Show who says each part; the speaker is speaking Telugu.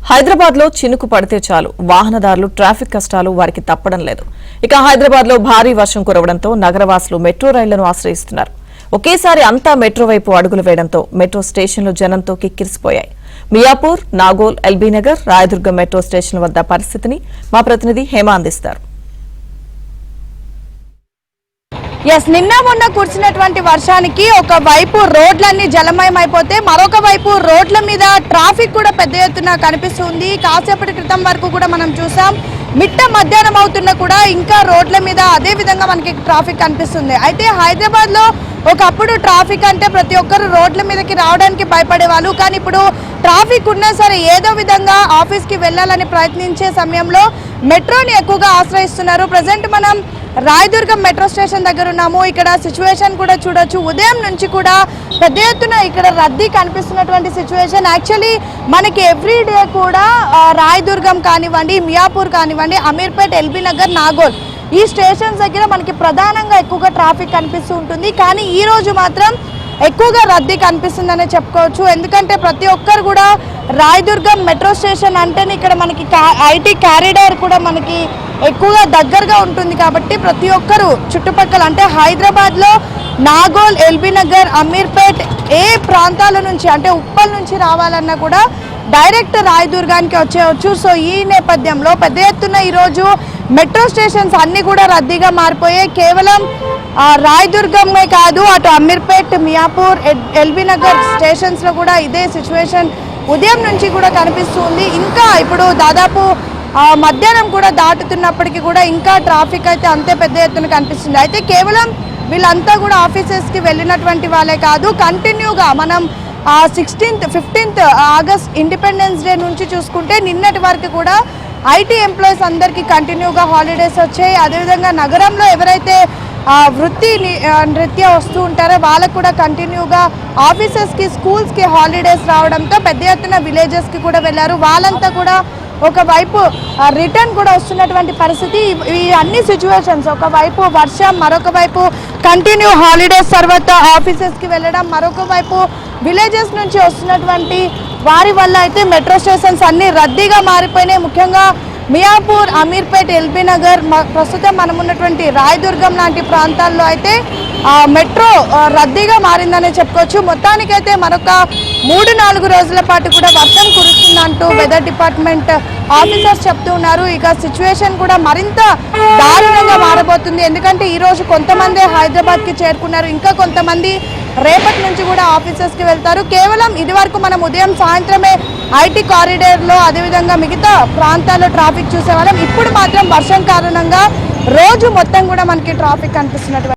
Speaker 1: హైదరాబాద్ లో చినుకు పడితే చాలు వాహనదారులు ట్రాఫిక్ కష్టాలు వారికి తప్పడం లేదు. ఇక హైదరాబాద్ లో భారీ వర్షం కురవడంతో నగరవాసులు మెట్రో రైళ్లను ఆశ్రయిస్తున్నారు. ఒకేసారి అంతా మెట్రో వైపు అడుగులు వేయడంతో మెట్రో స్టేషన్లు జనంతో కిక్కిరిసిపోయాయి. మియాపూర్, నాగోల్, ఎల్బీనగర్, రాయదుర్గం మెట్రో స్టేషన్ల వద్ద పరిస్థితిని మా ప్రతినిధి హేమ అందిస్తారు.
Speaker 2: నిన్న మొన్న కురిసినటువంటి వర్షానికి ఒక వైపు రోడ్లన్నీ జలమయమైపోతే మరొక వైపు రోడ్ల మీద ట్రాఫిక్ కూడా పెద్ద ఎత్తున కనిపిస్తుంది. కాసేపటి క్రితం వరకు కూడా మనం చూసాం, మిట్ట మధ్యాహ్నం అవుతున్నా కూడా ఇంకా రోడ్ల మీద అదే విధంగా మనకి ట్రాఫిక్ కనిపిస్తుంది. అయితే హైదరాబాద్ లో ఒకప్పుడు ట్రాఫిక్ అంటే ప్రతి ఒక్కరు రోడ్ల మీదకి రావడానికి భయపడేవాళ్ళు. కానీ ఇప్పుడు ట్రాఫిక్ ఉన్నా సరే ఏదో విధంగా ఆఫీస్కి వెళ్ళాలని ప్రయత్నించే సమయంలో మెట్రోని ఎక్కువగా ఆశ్రయిస్తున్నారు. ప్రజెంట్ మనం రాయదుర్గం మెట్రో స్టేషన్ దగ్గర ఉన్నాము. ఇక్కడ సిచ్యువేషన్ కూడా చూడొచ్చు. ఉదయం నుంచి కూడా పెద్ద ఎత్తున ఇక్కడ రద్దీ కనిపిస్తున్నటువంటి సిచ్యువేషన్. యాక్చువల్లీ మనకి ఎవ్రీడే కూడా రాయదుర్గం కానివ్వండి, మియాపూర్ కానివ్వండి, అమీర్పేట్, ఎల్బీనగర్, నాగోల్ ఈ స్టేషన్స్ దగ్గర మనకి ప్రధానంగా ఎక్కువగా ట్రాఫిక్ కనిపిస్తూ ఉంటుంది. కానీ ఈ రోజు మాత్రం ఎక్కువగా రద్దీ కనిపిస్తుందనే చెప్పుకోవచ్చు. ఎందుకంటే ప్రతి ఒక్కరు కూడా రాయదుర్గం మెట్రో స్టేషన్ అంటేనే ఇక్కడ మనకి ఐటీ కారిడార్ కూడా మనకి ఎక్కువగా దగ్గరగా ఉంటుంది. కాబట్టి ప్రతి ఒక్కరు చుట్టుపక్కల అంటే హైదరాబాద్లో నాగోల్, ఎల్బీనగర్, అమీర్పేట్ ఏ ప్రాంతాల నుంచి అంటే ఉప్పల్ నుంచి రావాలన్నా కూడా డైరెక్ట్ రాయదుర్గానికి వచ్చేయచ్చు. సో ఈ నేపథ్యంలో పెద్ద ఎత్తున ఈరోజు మెట్రో స్టేషన్స్ అన్నీ కూడా రద్దీగా మారిపోయాయి. కేవలం రాయదుర్గమే కాదు, అటు అమీర్పేట్, మియాపూర్, ఎల్బీనగర్ స్టేషన్స్లో కూడా ఇదే సిచ్యువేషన్ ఉదయం నుంచి కూడా కనిపిస్తుంది. ఇంకా ఇప్పుడు దాదాపు మధ్యాహ్నం కూడా దాటుతున్నప్పటికీ కూడా ఇంకా ట్రాఫిక్ అయితే అంతే పెద్ద ఎత్తున కనిపిస్తుంది. అయితే కేవలం వీళ్ళంతా కూడా ఆఫీసెస్కి వెళ్ళినటువంటి వాళ్ళే కాదు, కంటిన్యూగా మనం 16th, 15th August independence day నుంచి చూసుకుంటే నిన్నటి వరకు కూడా ఐటీ ఎంప్లాయీస్ అందరికీ కంటిన్యూగా హాలిడేస్ వచ్చాయి. అదేవిధంగా నగరంలో ఎవరైతే నృత్య వస్తూ ఉంటారో వాళ్ళకు కూడా కంటిన్యూగా ఆఫీసెస్కి, స్కూల్స్కి హాలిడేస్ రావడంతో పెద్ద ఎత్తున విలేజెస్కి కూడా వెళ్ళారు. వాళ్ళంతా కూడా ఒకవైపు రిటర్న్ కూడా వస్తున్నటువంటి పరిస్థితి. ఈ అన్ని సిచ్యువేషన్స్, ఒకవైపు వర్షం, మరొక వైపు కంటిన్యూ హాలిడేస్ తర్వాత ఆఫీసెస్కి వెళ్ళడం, మరొక వైపు విలేజెస్ నుంచి వస్తున్నటువంటి వారి వల్ల అయితే మెట్రో స్టేషన్స్ అన్నీ రద్దీగా మారిపోయినాయి. ముఖ్యంగా మియాపూర్, అమీర్పేట్, ఎల్బీనగర్, ప్రస్తుతం మనం ఉన్నటువంటి రాయదుర్గం లాంటి ప్రాంతాల్లో అయితే మెట్రో రద్దీగా మారిందనే చెప్పుకోవచ్చు. మొత్తానికైతే మరొక 3-4 రోజుల పాటు కూడా వర్షం కురుస్తుందంటూ వెదర్ డిపార్ట్మెంట్ ఆఫీసర్స్ చెప్తూ ఉన్నారు. ఇక సిచ్యువేషన్ కూడా మరింత దారుణంగా మారబోతుంది. ఎందుకంటే ఈరోజు కొంతమంది హైదరాబాద్కి చేరుకున్నారు, ఇంకా కొంతమంది రేపటి నుంచి కూడా ఆఫీసెస్కి వెళ్తారు. కేవలం ఇదివరకు మనం ఉదయం సాయంత్రమే ఐటీ కారిడార్లో అదేవిధంగా మిగతా ప్రాంతాల్లో ట్రాఫిక్ చూసేవాళ్ళం. ఇప్పుడు మాత్రం వర్షం కారణంగా రోజు మొత్తం కూడా మనకి ట్రాఫిక్ కనిపిస్తున్నటువంటి